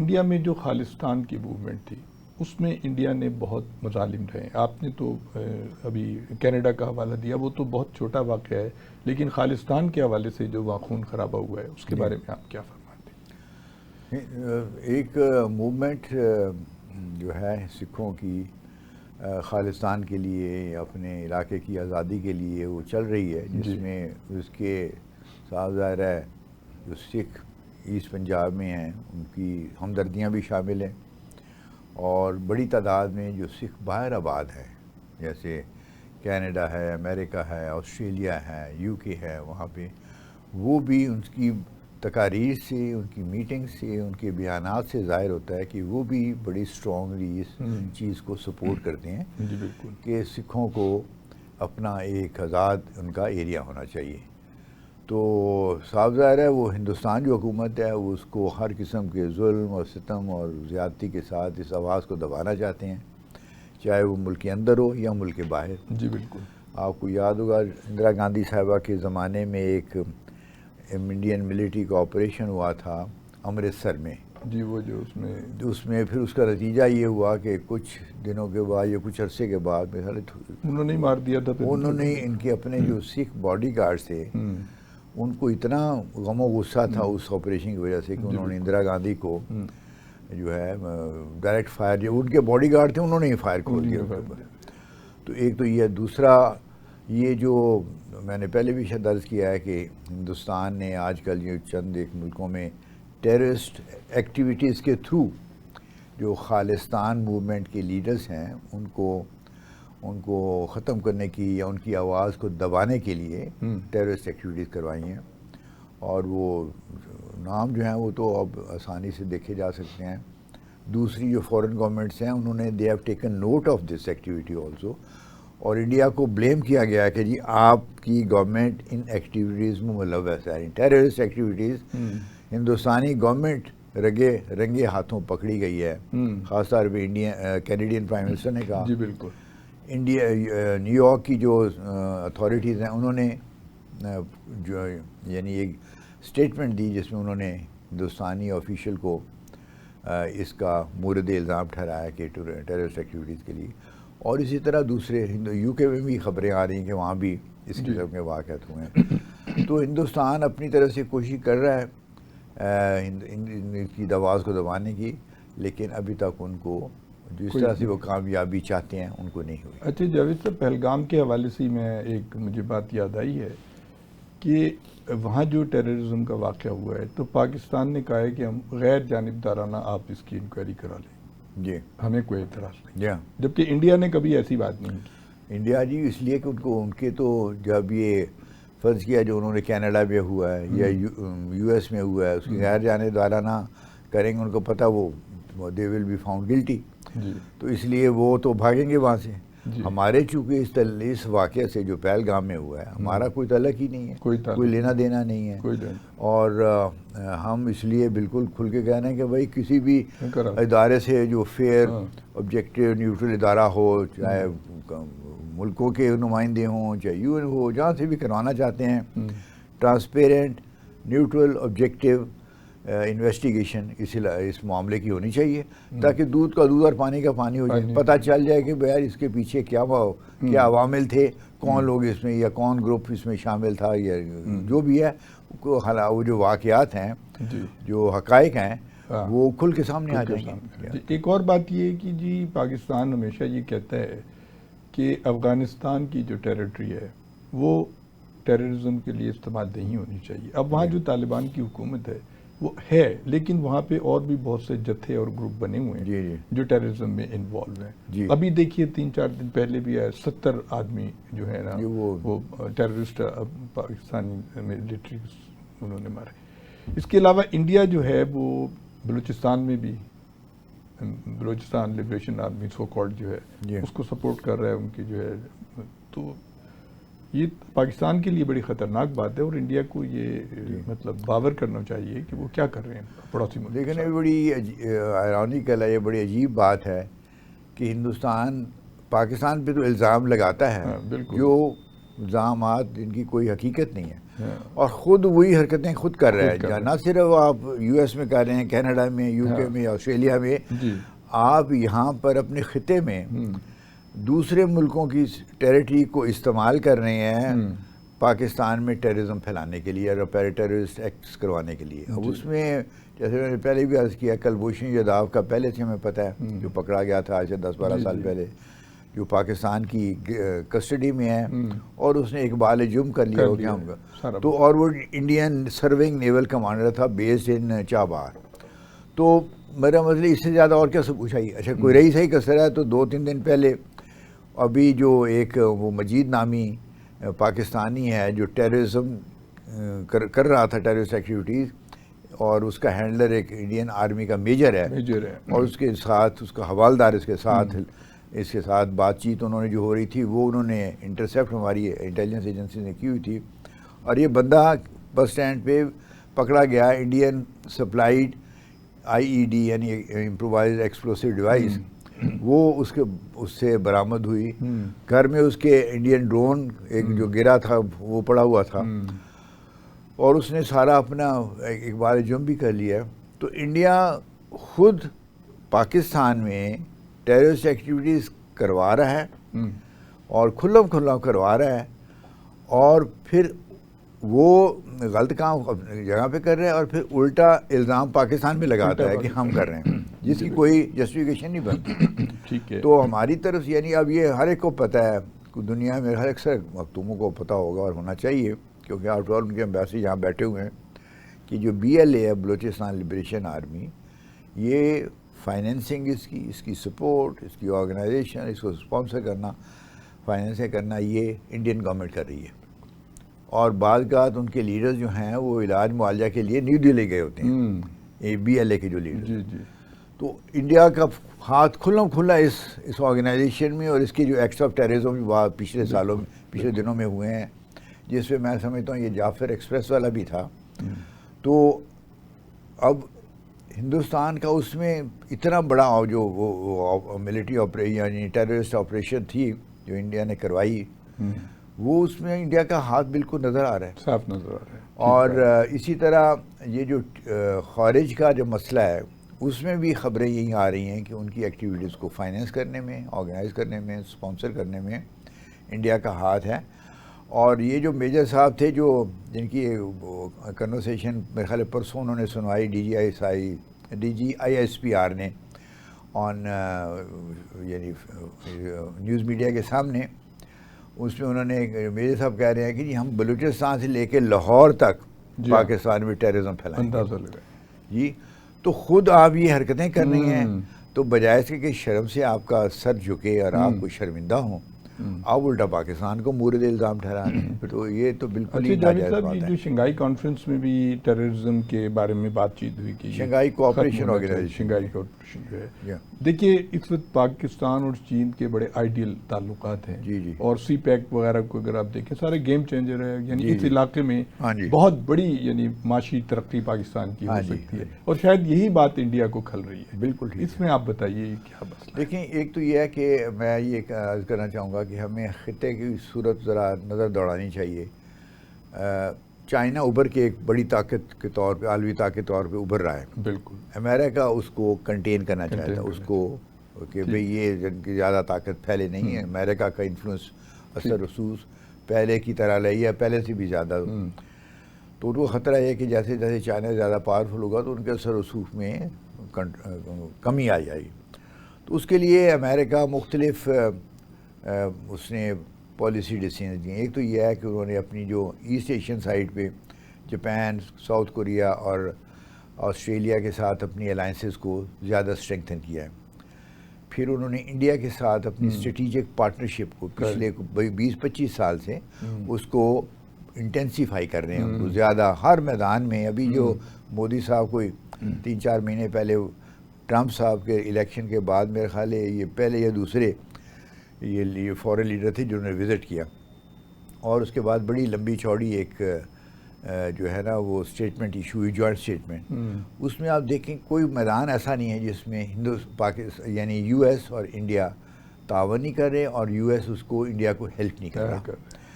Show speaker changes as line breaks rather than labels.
India میں جو خالصتان کی موومنٹ تھی اس میں انڈیا نے بہت مظالم رہے. آپ نے تو ابھی کینیڈا کا حوالہ دیا، وہ تو بہت چھوٹا واقعہ ہے، لیکن خالصتان کے حوالے سے جو وہاں خون خرابہ ہوا ہے اس کے بارے میں آپ کیا فرماتے ہیں؟
ایک موومنٹ جو ہے سکھوں کی خالصتان کے لیے، اپنے علاقے کی آزادی کے لیے وہ چل رہی ہے، جس میں اس کے صاف ظاہر ہے جو سکھ ایسٹ پنجاب میں ہیں ان کی ہمدردیاں بھی شامل ہیں، اور بڑی تعداد میں جو سکھ باہر آباد ہے، جیسے کینیڈا ہے، امریکہ ہے، آسٹریلیا ہے، یو کے ہے، وہاں پہ وہ بھی ان کی تقاریر سے، ان کی میٹنگ سے، ان کے بیانات سے ظاہر ہوتا ہے کہ وہ بھی بڑی اسٹرانگلی اس چیز کو سپورٹ کرتے ہیں
جی بالکل، کہ
سکھوں کو اپنا ایک آزاد ان کا ایریا ہونا چاہیے. تو صاف ظاہر ہے وہ ہندوستان جو حکومت ہے وہ اس کو ہر قسم کے ظلم اور ستم اور زیادتی کے ساتھ اس آواز کو دبانا چاہتے ہیں، چاہے وہ ملک کے اندر ہو یا ملک کے باہر.
جی بالکل.
آپ کو یاد ہوگا اندرا گاندھی صاحبہ کے زمانے میں ایک انڈین ملٹری کا آپریشن ہوا تھا امرتسر میں.
جی وہ جو
اس میں پھر اس کا نتیجہ یہ ہوا کہ کچھ دنوں کے بعد یا کچھ عرصے کے بعد
انہوں نے مار دیا تھا.
انہوں نے ان کے اپنے جو سکھ باڈی گارڈ تھے ان کو اتنا غم و غصہ تھا اس آپریشن کی وجہ سے کہ انہوں نے اندرا گاندھی کو جو ہے ڈائریکٹ فائر، جو ان کے باڈی گارڈ تھے انہوں نے ہی فائر کھول دیا. تو ایک تو یہ، دوسرا یہ جو میں نے پہلے بھی شاید عرض کیا ہے کہ ہندوستان نے آج کل یہ چند ایک ملکوں میں ٹیررسٹ ایکٹیویٹیز کے تھرو جو خالصتان موومنٹ کے لیڈرز ہیں ان کو ختم کرنے کی یا ان کی آواز کو دبانے کے لیے ٹیررسٹ ایکٹیویٹیز کروائی ہیں، اور وہ نام جو ہیں وہ تو اب آسانی سے دیکھے جا سکتے ہیں. دوسری جو فورن گورنمنٹس ہیں انہوں نے they have taken note of this activity also, اور انڈیا کو بلیم کیا گیا ہے کہ جی آپ کی گورنمنٹ ان ایکٹیویٹیز میں ملوث ہے، ٹیررسٹ ایکٹیویٹیز. ہندوستانی گورنمنٹ رنگے ہاتھوں پکڑی گئی ہے، خاص طور پہ کینیڈین پرائم منسٹر نے کہا.
جی بالکل.
نیو یارک کی جو اتھارٹیز ہیں انہوں نے جو یعنی ایک اسٹیٹمنٹ دی جس میں انہوں نے ہندوستانی آفیشیل کو اس کا مورد الزام ٹھہرایا کہ ٹیررسٹ ایکٹیویٹیز کے لیے. اور اسی طرح دوسرے یو کے میں بھی خبریں آ رہی ہیں کہ وہاں بھی اس قسم کے واقعات ہوئے ہیں. تو ہندوستان اپنی طرف سے کوشش کر رہا ہے ان کی آواز کو دبانے کی، لیکن ابھی تک ان کو جس طرح سے وہ کامیابی چاہتے ہیں ان کو نہیں ہوئی.
اچھا جاوید صاحب، پہلگام کے حوالے سے میں ایک مجھے بات یاد آئی ہے کہ وہاں جو ٹیررزم کا واقعہ ہوا ہے تو پاکستان نے کہا ہے کہ ہم غیر جانبدارانہ آپ اس کی انکوائری کرا لیں.
جی،
ہمیں کوئی اعتراض نہیں.
جی،
جبکہ انڈیا نے کبھی ایسی بات نہیں کی.
انڈیا جی اس لیے کہ ان کے تو جب یہ فرض کیا جو انہوں نے کینیڈا میں ہوا ہے یا یو ایس میں ہوا ہے اس کی غیر جانبدارانہ کریں گے، ان کو پتہ وہ دے ول بی فاؤنڈ گلٹی. تو اس لیے وہ تو بھاگیں گے وہاں سے. ہمارے چونکہ اس واقعے سے جو پہلگام میں ہوا ہے ہمارا کوئی تعلق ہی نہیں ہے، کوئی لینا دینا نہیں ہے. اور ہم اس لیے بالکل کھل کے کہہ رہے ہیں کہ بھائی کسی بھی ادارے سے جو فیئر آبجیکٹیو نیوٹرل ادارہ ہو، چاہے ملکوں کے نمائندے ہوں چاہے یو این ہو، جہاں سے بھی کروانا چاہتے ہیں، ٹرانسپیرنٹ نیوٹرل آبجیکٹیو انویسٹیگیشن اس معاملے کی ہونی چاہیے، تاکہ دودھ کا دودھ اور پانی کا پانی ہو جائے. پتہ چل جائے کہ یار اس کے پیچھے کیا عوامل تھے، کون لوگ اس میں یا کون گروپ اس میں شامل تھا، یا جو بھی ہے وہ جو واقعات ہیں، جو حقائق ہیں وہ کھل کے سامنے آ جائیں گے.
ایک اور بات یہ ہے کہ جی پاکستان ہمیشہ یہ کہتا ہے کہ افغانستان کی جو ٹیریٹری ہے وہ ٹیررزم کے لیے استعمال نہیں ہونی چاہیے. اب وہاں جو طالبان کی حکومت ہے وہ ہے، لیکن وہاں پہ اور بھی بہت سے جتھے اور گروپ بنے ہوئے ہیں جو ٹیررزم میں انوالو ہیں. ابھی دیکھیے 3-4 دن پہلے بھی آئے 70 آدمی جو ہے نا وہ ٹیررسٹ پاکستانی ملٹری انہوں نے مارے. اس کے علاوہ انڈیا جو ہے وہ بلوچستان میں بھی Balochistan liberation army so called جو ہے اس کو سپورٹ کر رہا ہے، ان کی جو ہے. تو یہ پاکستان کے لیے بڑی خطرناک بات ہے، اور انڈیا کو یہ مطلب باور کرنا چاہیے کہ وہ کیا کر رہے ہیں پڑوسی ملک.
لیکن یہ بڑی آئرونیکل ہے، یہ بڑی عجیب بات ہے کہ ہندوستان پاکستان پہ تو الزام لگاتا ہے جو الزامات جن کی کوئی حقیقت نہیں ہے. اور خود وہی حرکتیں خود کر رہا ہے. نہ صرف آپ یو ایس میں کر رہے ہیں, کینیڈا میں, یو کے میں, آسٹریلیا میں, آپ یہاں پر اپنے خطے میں دوسرے ملکوں کی ٹیریٹری کو استعمال کر رہے ہیں پاکستان میں ٹیررزم پھیلانے کے لیے اور ٹیررسٹ ایکٹس کروانے کے لیے. اب اس میں جیسے میں نے پہلے بھی عرض کیا, کلبھوشن جادھو کا پہلے سے ہمیں پتہ ہے, جو پکڑا گیا تھا آج سے 10-12 سال پہلے, جو پاکستان کی کسٹڈی میں ہے, اور اس نے اقبال جم کر لیا ہو گیا ہوں گا تو, اور وہ انڈین سرونگ نیول کمانڈر تھا بیسڈ ان چابہار. تو میرا مطلب اس سے زیادہ اور کیا سب پوچھا ہی. اچھا کوئی رہی صحیح کسر ہے تو 2-3 دن پہلے ابھی جو ایک وہ مجید نامی پاکستانی ہے جو ٹیررزم کر رہا تھا, ٹیررسٹ ایکٹیویٹیز, اور اس کا ہینڈلر ایک انڈین آرمی کا میجر ہے, اور اس کے ساتھ اس کا حوالدار اس کے ساتھ بات چیت انہوں نے جو ہو رہی تھی وہ انہوں نے انٹرسیپٹ ہماری انٹیلیجنس ایجنسی نے کی ہوئی تھی. اور یہ بندہ بس اسٹینڈ پہ پکڑا گیا, انڈین سپلائیڈ IED یعنی امپرووائزڈ ایکسپلوسیو ڈیوائس, وہ اس سے برآمد ہوئی. گھر میں اس کے انڈین ڈرون ایک جو گرا تھا وہ پڑا ہوا تھا, اور اس نے سارا اپنا اقبال جم بھی کر لیا. تو انڈیا خود پاکستان میں ٹیررسٹ ایکٹیویٹیز کروا رہا ہے اور کھلا کروا رہا ہے, اور پھر وہ غلط کام اپنی جگہ پہ کر رہے ہیں, اور پھر الٹا الزام پاکستان میں لگاتا ہے کہ ہم کر رہے ہیں, جس کی کوئی جسٹیفیکیشن نہیں بنتی. تو ہماری طرف یعنی اب یہ ہر ایک کو پتہ ہے, دنیا میں ہر اکثر مختوموں کو پتہ ہوگا اور ہونا چاہیے, کیونکہ آفٹر آل ان کے امبیسی یہاں بیٹھے ہوئے ہیں, کہ جو BLA ہے, بلوچستان لبریشن آرمی, یہ فائنینسنگ اس کی سپورٹ, اس کی آرگنائزیشن, اس کو اسپانسر کرنا, فائنینس کرنا, یہ انڈین گورنمنٹ کر رہی ہے. اور بعض اوقات ان کے لیڈرز جو ہیں وہ علاج معالجہ کے لیے نیو دہلی گئے ہوتے ہیں, یہ BLA کے جو لیڈر. تو انڈیا کا ہاتھ کھلا اس آرگنائزیشن میں, اور اس کی جو ایکٹس آف ٹیررزم پچھلے دنوں میں ہوئے ہیں, جس پہ میں سمجھتا ہوں یہ جعفر ایکسپریس والا بھی تھا. تو اب ہندوستان کا اس میں اتنا بڑا جو وہ ملٹری آپریشن یعنی ٹیررسٹ آپریشن تھی جو انڈیا نے کروائی, وہ اس میں انڈیا کا ہاتھ بالکل نظر آ رہا ہے,
صاف نظر آ رہا ہے.
اور اسی طرح یہ جو خارج کا جو مسئلہ ہے اس میں بھی خبریں یہی آ رہی ہیں کہ ان کی ایکٹیویٹیز کو فائنینس کرنے میں, آرگنائز کرنے میں, اسپانسر کرنے میں انڈیا کا ہاتھ ہے. اور یہ جو میجر صاحب تھے جن کی کنورسیشن میرے خیال پرسوں انہوں نے سنوائی DGISPR نے آن یعنی نیوز میڈیا کے سامنے, اس میں انہوں نے میجر صاحب کہہ رہے ہیں کہ جی ہم بلوچستان سے لے کے لاہور تک پاکستان میں ٹیررزم پھیلائیں گے. جی تو خود آپ یہ حرکتیں کر رہی ہیں, تو بجائے اس کے کہ شرم سے آپ کا سر جھکے اور آپ کو شرمندہ ہوں, آپ الٹا پاکستان کو مورد الزام ٹھہرا رہے ہیں. تو یہ تو بالکل ہی ناجائز بات ہے.
جو شنگھائی کانفرنس میں بھی ٹیررزم کے بارے میں بات چیت ہوئی کہ
Shanghai Cooperation Organization,
Shanghai Cooperation جو ہے, دیکھیے اس وقت پاکستان اور چین کے بڑے آئیڈیل تعلقات ہیں, اور سی پیک وغیرہ کو اگر آپ دیکھیں سارے گیم چینجر ہے, یعنی اس علاقے میں بہت بڑی یعنی معاشی ترقی پاکستان کی ہو سکتی ہے, اور شاید یہی بات انڈیا کو کھل رہی ہے.
بالکل
اس میں آپ بتائیے کیا مسئلہ.
دیکھیں ایک تو یہ ہے کہ میں یہ عرض کرنا چاہوں گا کہ ہمیں خطے کی صورت ذرا نظر دوڑانی چاہیے. چائنا ابھر کے ایک بڑی طاقت کے طور پہ, عالمی طاقت کے طور پہ ابھر رہا ہے.
بالکل.
امریکہ اس کو کنٹین کرنا چاہتا ہے, اس کو کہ بھئی یہ جن کی زیادہ طاقت پھیلے نہیں ہے. امریکہ کا انفلوئنس اثر رسوخ پہلے کی طرح رہی ہے, پہلے سے بھی زیادہ. تو ان کو خطرہ ہے کہ جیسے جیسے چائنا زیادہ پاورفل ہوگا تو ان کے اثر رسوخ میں کمی آ جائے گی. تو اس کے لیے امریکہ مختلف اس نے پالیسی ڈیسیژن دیے. ایک تو یہ ہے کہ انہوں نے اپنی جو ایسٹ ایشین سائڈ پہ جاپان, ساؤتھ کوریا اور آسٹریلیا کے ساتھ اپنی الائنسز کو زیادہ اسٹرینگتھن کیا ہے. پھر انہوں نے انڈیا کے ساتھ اپنی اسٹریٹیجک پارٹنرشپ کو پچھلے 20-25 سال سے اس کو انٹینسیفائی کر رہے ہیں, زیادہ ہر میدان میں. ابھی جو مودی صاحب کوئی 3-4 مہینے پہلے ٹرمپ صاحب کے الیکشن کے بعد میرے خیال ہے یہ پہلے یا دوسرے یہ فورن لیڈر تھے جنہوں نے وزٹ کیا, اور اس کے بعد بڑی لمبی چوڑی ایک جو ہے نا وہ اسٹیٹمنٹ ایشو ہوئی, جوائنٹ اسٹیٹمنٹ. اس میں آپ دیکھیں کوئی میدان ایسا نہیں ہے جس میں پاکستان یعنی US اور انڈیا تعاون نہیں کر رہے, اور US اس کو انڈیا کو ہیلپ نہیں کر رہا.